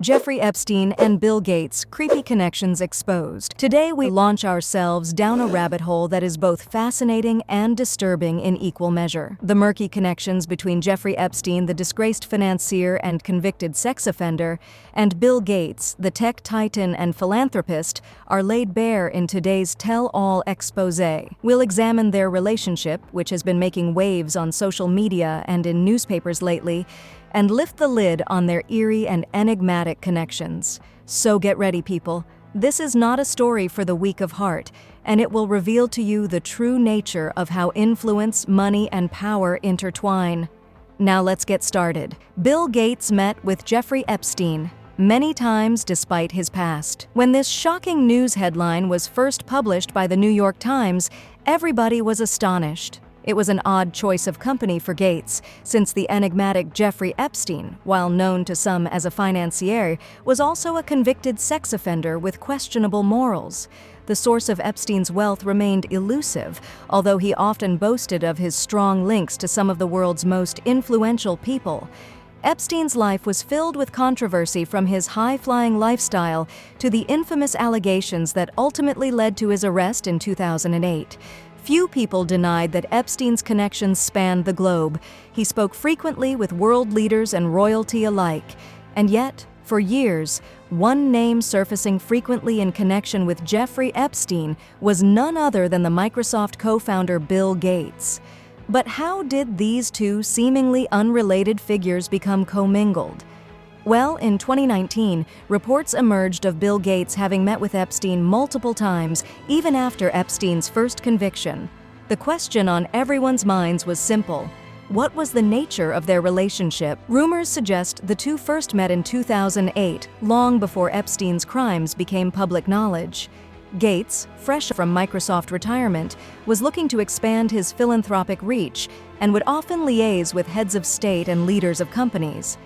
Jeffrey Epstein and Bill Gates' creepy connections exposed. Today we launch ourselves down a rabbit hole that is both fascinating and disturbing in equal measure. The murky connections between Jeffrey Epstein, the disgraced financier and convicted sex offender, and Bill Gates, the tech titan and philanthropist, are laid bare in today's tell-all expose. We'll examine their relationship, which has been making waves on social media and in newspapers lately, and lift the lid on their eerie and enigmatic connections. So get ready, people. This is not a story for the weak of heart, and it will reveal to you the true nature of how influence, money, and power intertwine. Now let's get started. Bill Gates met with Jeffrey Epstein many times despite his past. When this shocking news headline was first published by the New York Times, everybody was astonished. It was an odd choice of company for Gates, since the enigmatic Jeffrey Epstein, while known to some as a financier, was also a convicted sex offender with questionable morals. The source of Epstein's wealth remained elusive, although he often boasted of his strong links to some of the world's most influential people. Epstein's life was filled with controversy, from his high-flying lifestyle to the infamous allegations that ultimately led to his arrest in 2008. Few people denied that Epstein's connections spanned the globe. He spoke frequently with world leaders and royalty alike. And yet, for years, one name surfacing frequently in connection with Jeffrey Epstein was none other than the Microsoft co-founder Bill Gates. But how did these two seemingly unrelated figures become commingled? Well, in 2019, reports emerged of Bill Gates having met with Epstein multiple times, even after Epstein's first conviction. The question on everyone's minds was simple: what was the nature of their relationship? Rumors suggest the two first met in 2008, long before Epstein's crimes became public knowledge. Gates, fresh from Microsoft retirement, was looking to expand his philanthropic reach and would often liaise with heads of state and leaders of companies.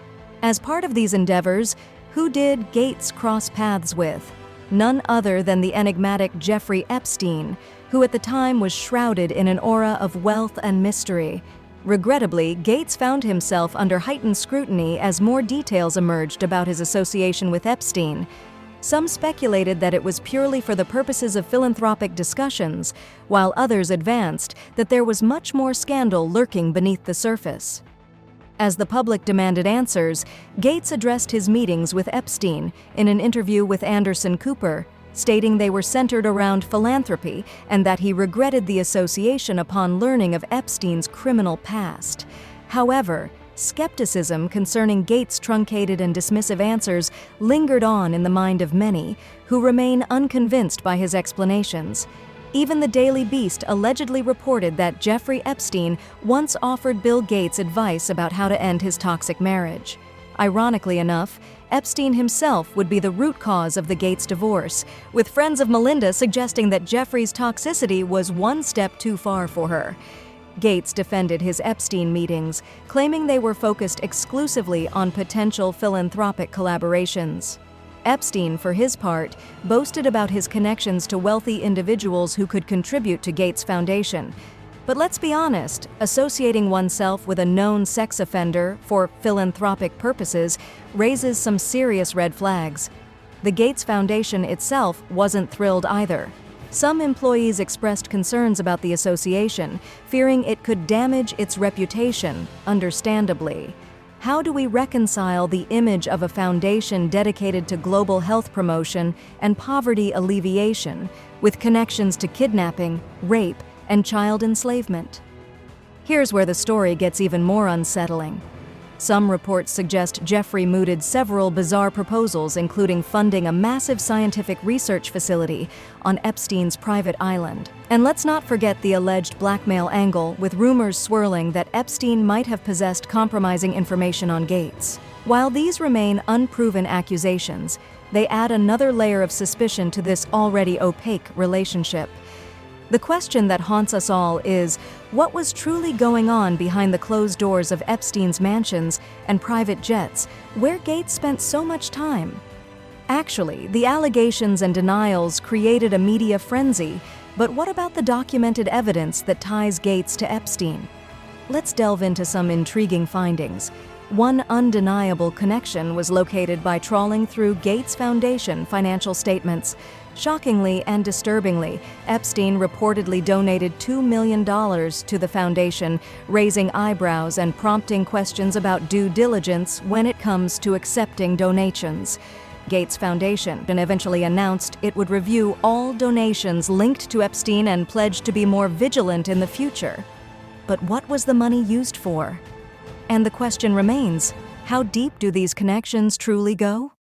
As part of these endeavors, who did Gates cross paths with? None other than the enigmatic Jeffrey Epstein, who at the time was shrouded in an aura of wealth and mystery. Regrettably, Gates found himself under heightened scrutiny as more details emerged about his association with Epstein. Some speculated that it was purely for the purposes of philanthropic discussions, while others advanced that there was much more scandal lurking beneath the surface. As the public demanded answers, Gates addressed his meetings with Epstein in an interview with Anderson Cooper, stating they were centered around philanthropy and that he regretted the association upon learning of Epstein's criminal past. However, skepticism concerning Gates' truncated and dismissive answers lingered on in the mind of many, who remain unconvinced by his explanations. Even the Daily Beast allegedly reported that Jeffrey Epstein once offered Bill Gates advice about how to end his toxic marriage. Ironically enough, Epstein himself would be the root cause of the Gates divorce, with friends of Melinda suggesting that Jeffrey's toxicity was one step too far for her. Gates defended his Epstein meetings, claiming they were focused exclusively on potential philanthropic collaborations. Epstein, for his part, boasted about his connections to wealthy individuals who could contribute to Gates' foundation. But let's be honest, associating oneself with a known sex offender for philanthropic purposes raises some serious red flags. The Gates Foundation itself wasn't thrilled either. Some employees expressed concerns about the association, fearing it could damage its reputation, understandably. How do we reconcile the image of a foundation dedicated to global health promotion and poverty alleviation with connections to kidnapping, rape, and child enslavement? Here's where the story gets even more unsettling. Some reports suggest Jeffrey mooted several bizarre proposals, including funding a massive scientific research facility on Epstein's private island. And let's not forget the alleged blackmail angle, with rumors swirling that Epstein might have possessed compromising information on Gates. While these remain unproven accusations, they add another layer of suspicion to this already opaque relationship. The question that haunts us all is, what was truly going on behind the closed doors of Epstein's mansions and private jets, where Gates spent so much time? Actually, the allegations and denials created a media frenzy, but what about the documented evidence that ties Gates to Epstein? Let's delve into some intriguing findings. One undeniable connection was located by trawling through Gates Foundation financial statements. Shockingly and disturbingly, Epstein reportedly donated $2 million to the foundation, raising eyebrows and prompting questions about due diligence when it comes to accepting donations. Gates Foundation eventually announced it would review all donations linked to Epstein and pledged to be more vigilant in the future. But what was the money used for? And the question remains, how deep do these connections truly go?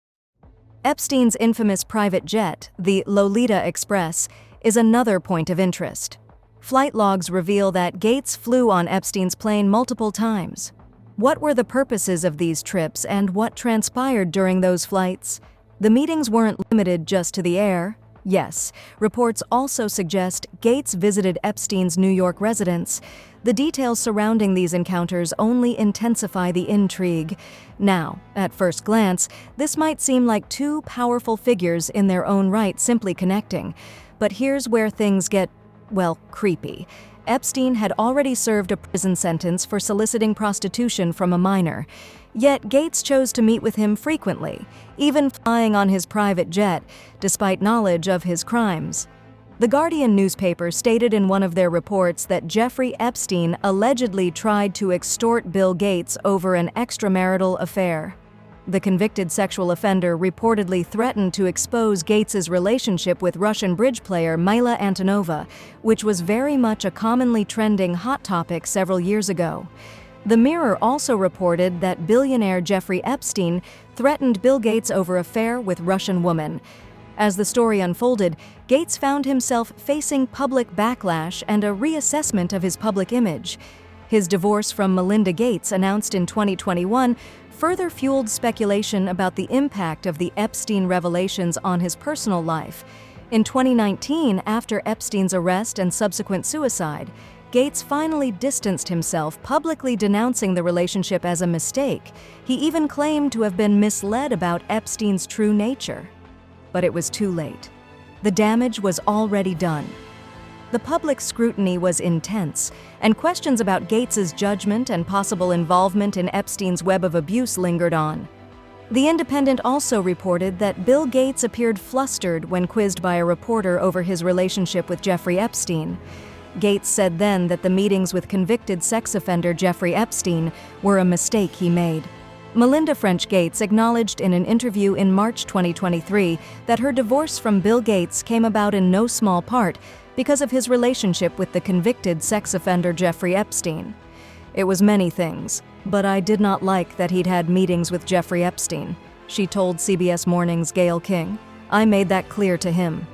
Epstein's infamous private jet, the Lolita Express, is another point of interest. Flight logs reveal that Gates flew on Epstein's plane multiple times. What were the purposes of these trips and what transpired during those flights? The meetings weren't limited just to the air. Yes, reports also suggest Gates visited Epstein's New York residence. The details surrounding these encounters only intensify the intrigue. Now, at first glance, this might seem like two powerful figures in their own right simply connecting. But here's where things get, well, creepy. Epstein had already served a prison sentence for soliciting prostitution from a minor. Yet Gates chose to meet with him frequently, even flying on his private jet, despite knowledge of his crimes. The Guardian newspaper stated in one of their reports that Jeffrey Epstein allegedly tried to extort Bill Gates over an extramarital affair. The convicted sexual offender reportedly threatened to expose Gates's relationship with Russian bridge player Mila Antonova, which was very much a commonly trending hot topic several years ago. The Mirror also reported that billionaire Jeffrey Epstein threatened Bill Gates over affair with Russian woman. As the story unfolded, Gates found himself facing public backlash and a reassessment of his public image. His divorce from Melinda Gates, announced in 2021, further fueled speculation about the impact of the Epstein revelations on his personal life. In 2019, after Epstein's arrest and subsequent suicide, Gates finally distanced himself, publicly denouncing the relationship as a mistake. He even claimed to have been misled about Epstein's true nature. But it was too late. The damage was already done. The public scrutiny was intense, and questions about Gates's judgment and possible involvement in Epstein's web of abuse lingered on. The Independent also reported that Bill Gates appeared flustered when quizzed by a reporter over his relationship with Jeffrey Epstein. Gates said then that the meetings with convicted sex offender Jeffrey Epstein were a mistake he made. Melinda French Gates acknowledged in an interview in March 2023 that her divorce from Bill Gates came about in no small part because of his relationship with the convicted sex offender Jeffrey Epstein. It was many things, but I did not like that he'd had meetings with Jeffrey Epstein, she told CBS Morning's Gayle King. I made that clear to him.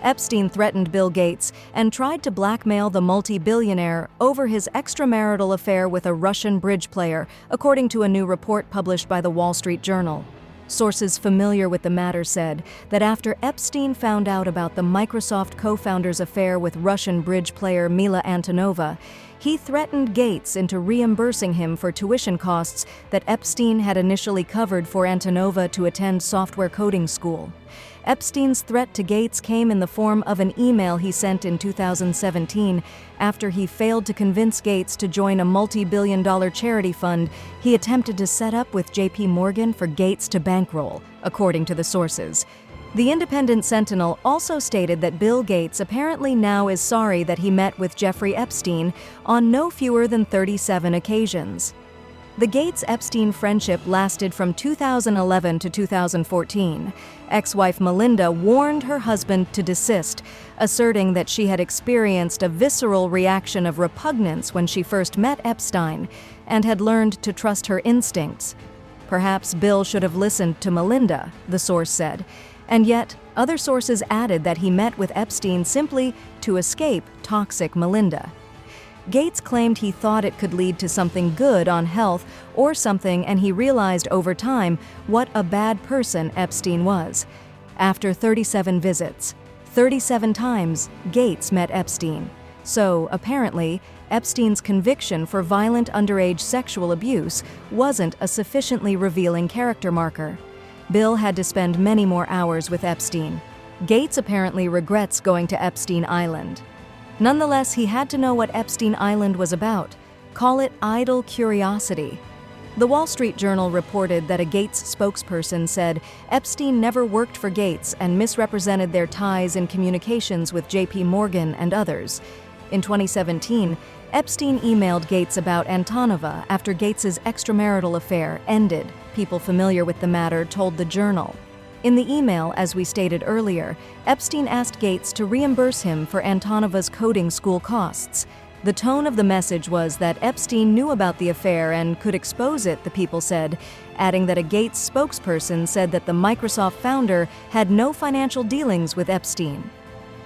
Epstein threatened Bill Gates and tried to blackmail the multi-billionaire over his extramarital affair with a Russian bridge player, according to a new report published by the Wall Street Journal. Sources familiar with the matter said that after Epstein found out about the Microsoft co-founder's affair with Russian bridge player Mila Antonova, he threatened Gates into reimbursing him for tuition costs that Epstein had initially covered for Antonova to attend software coding school. Epstein's threat to Gates came in the form of an email he sent in 2017 after he failed to convince Gates to join a multi-billion-dollar charity fund he attempted to set up with JP Morgan for Gates to bankroll, according to the sources. The Independent Sentinel also stated that Bill Gates apparently now is sorry that he met with Jeffrey Epstein on no fewer than 37 occasions. The Gates-Epstein friendship lasted from 2011 to 2014. Ex-wife Melinda warned her husband to desist, asserting that she had experienced a visceral reaction of repugnance when she first met Epstein and had learned to trust her instincts. Perhaps Bill should have listened to Melinda, the source said, and yet other sources added that he met with Epstein simply to escape toxic Melinda. Gates claimed he thought it could lead to something good on health or something, and he realized over time what a bad person Epstein was. After 37 visits, 37 times, Gates met Epstein. So, apparently, Epstein's conviction for violent underage sexual abuse wasn't a sufficiently revealing character marker. Bill had to spend many more hours with Epstein. Gates apparently regrets going to Epstein Island. Nonetheless, he had to know what Epstein Island was about. Call it idle curiosity. The Wall Street Journal reported that a Gates spokesperson said Epstein never worked for Gates and misrepresented their ties in communications with J.P. Morgan and others. In 2017, Epstein emailed Gates about Antonova after Gates's extramarital affair ended, people familiar with the matter told the Journal. In the email, as we stated earlier, Epstein asked Gates to reimburse him for Antonova's coding school costs. The tone of the message was that Epstein knew about the affair and could expose it, the people said, adding that a Gates spokesperson said that the Microsoft founder had no financial dealings with Epstein.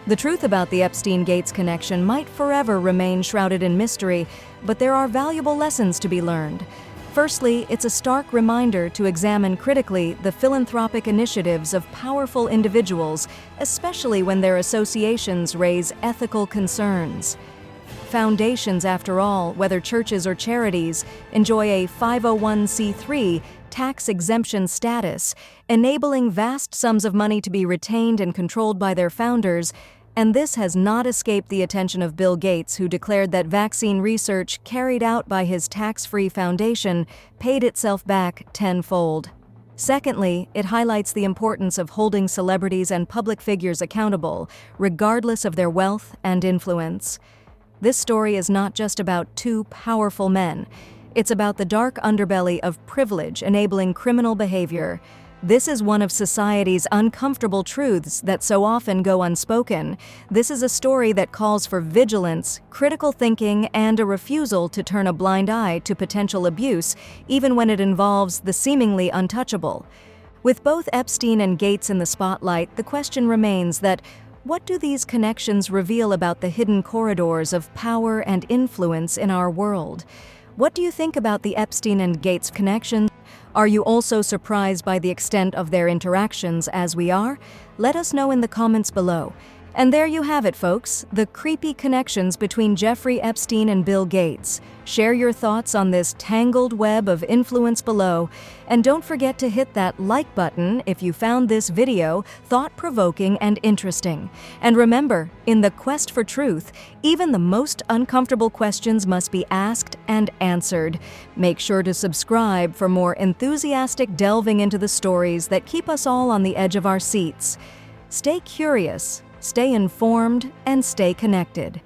The truth about the Epstein-Gates connection might forever remain shrouded in mystery, but there are valuable lessons to be learned. Firstly, it's a stark reminder to examine critically the philanthropic initiatives of powerful individuals, especially when their associations raise ethical concerns. Foundations, after all, whether churches or charities, enjoy a 501c3 tax exemption status, enabling vast sums of money to be retained and controlled by their founders, and this has not escaped the attention of Bill Gates, who declared that vaccine research carried out by his tax-free foundation paid itself back tenfold. Secondly, it highlights the importance of holding celebrities and public figures accountable, regardless of their wealth and influence. This story is not just about two powerful men. It's about the dark underbelly of privilege enabling criminal behavior. This is one of society's uncomfortable truths that so often go unspoken. This is a story that calls for vigilance, critical thinking, and a refusal to turn a blind eye to potential abuse, even when it involves the seemingly untouchable. With both Epstein and Gates in the spotlight, the question remains that what do these connections reveal about the hidden corridors of power and influence in our world? What do you think about the Epstein and Gates connection? Are you also surprised by the extent of their interactions as we are? Let us know in the comments below. And there you have it, folks, the creepy connections between Jeffrey Epstein and Bill Gates. Share your thoughts on this tangled web of influence below, and don't forget to hit that like button if you found this video thought-provoking and interesting. And remember, in the quest for truth, even the most uncomfortable questions must be asked and answered. Make sure to subscribe for more enthusiastic delving into the stories that keep us all on the edge of our seats. Stay curious, stay informed, and stay connected.